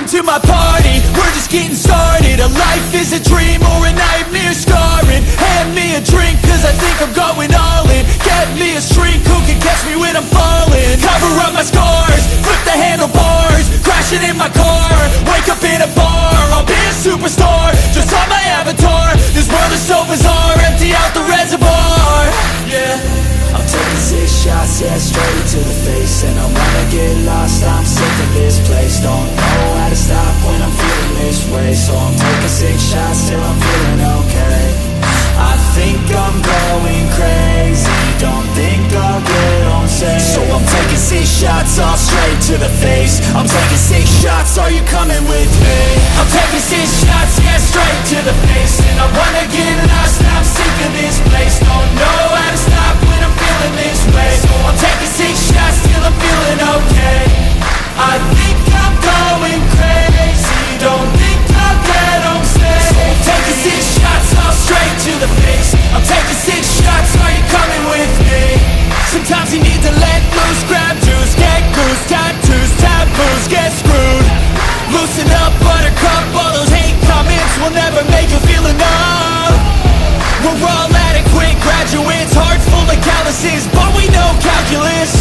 to my party, we're just getting started. A life is a dream or a nightmare scarring. Hand me a drink cause I think I'm going all in. Get me a shrink who can catch me when I'm falling. Cover up my scars, flip the handlebars, crashing in my car, wake up in a bar. I'll be a superstar, just on my avatar. This world is so bizarre, empty out the reservoir. Yeah, I'm taking 6 shots, yeah, straight to the face. And I wanna get lost, I'm sick of this place. Don't know how to stop when I'm feeling this way. So I'm taking 6 shots till I'm feeling okay. I think I'm going crazy, don't think I'll get on safe. So I'm taking 6 shots, all straight to the face. I'm taking 6 shots, are you coming with me? I'm taking 6 shots, yeah, straight to the face. And I wanna get lost, I'm sick of this place. Don't know how to stop when I'm feeling this way. So I'm taking 6 shots till I'm feeling okay. I think I'm going crazy, don't think I'll get on safe. So I'm taking 6 shots, all straight to the face. I'm taking 6 shots, are you coming with me? Sometimes you need to let loose, grab juice, get goose, tattoos, taboos, get screwed. Loosen up, buttercup, all those hate comments will never make you feel enough. We're all adequate graduates, hearts full of calluses, but we know calculus.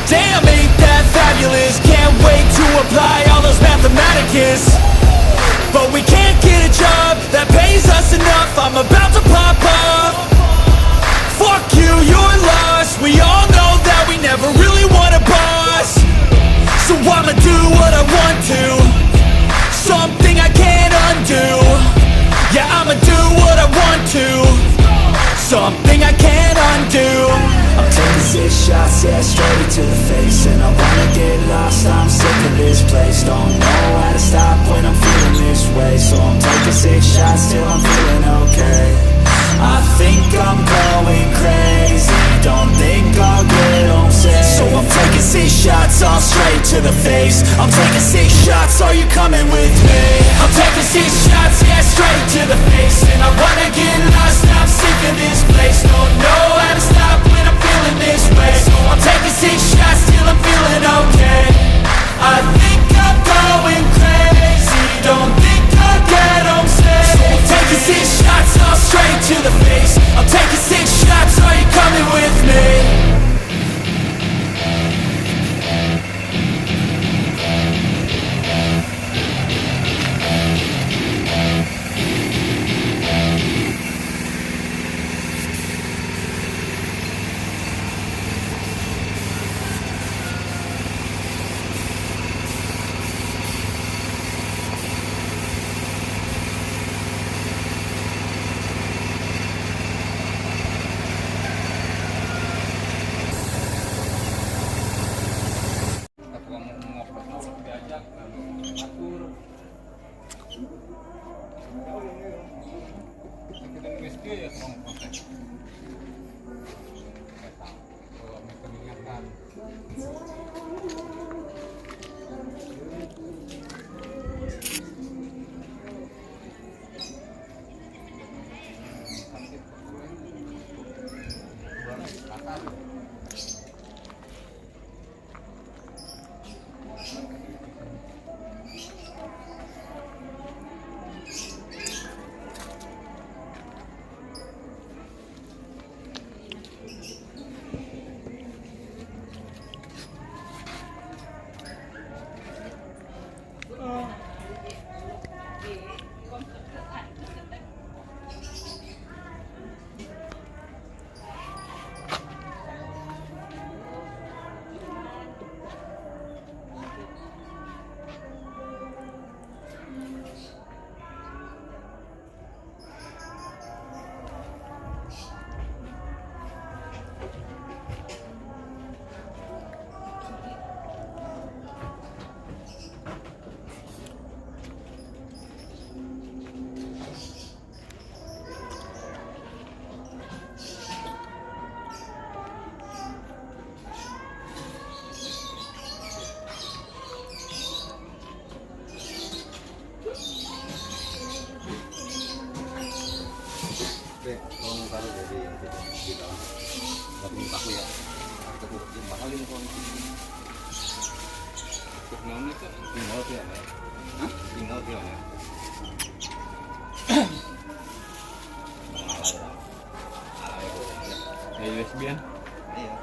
Damn, ain't that fabulous? Can't wait to apply all those mathematicus. But we can't get a job that pays us enough. I'm about to pop up. Fuck you, you're lost. We all know that we never really want a boss. So I'ma do what I want to, something I can't undo. Yeah, I'ma do what I want to, something I can't undo. I'm taking 6 shots, yeah, straight to the face. And I wanna get lost, I'm sick of this place. Don't know how to stop when I'm feeling this way. So I'm taking 6 shots till I'm feeling okay. I think I'm going crazy, don't think I'll get home safe. So I'm taking 6 shots, all straight to the face. I'm taking 6 shots, are you coming with me? I'm taking 6 shots, yeah, straight to the face. And I wanna get lost, I'm sick of this place. Don't know how to stop when I'm feeling this way. So I'm taking 6 shots till I'm feeling okay. I think I'm going crazy, don't think I'll get home safe. So I'm taking 6 shots, all straight to the face. I'm taking 6 shots, are you coming with me? Tolong taruh dari yang di dalam daging tahu ya. Kita buat mahal ini kalau Tinggal itu. Tinggal dia ya. Hah? Tinggal dia ya. Ala itu. Ya USB kan. Iya.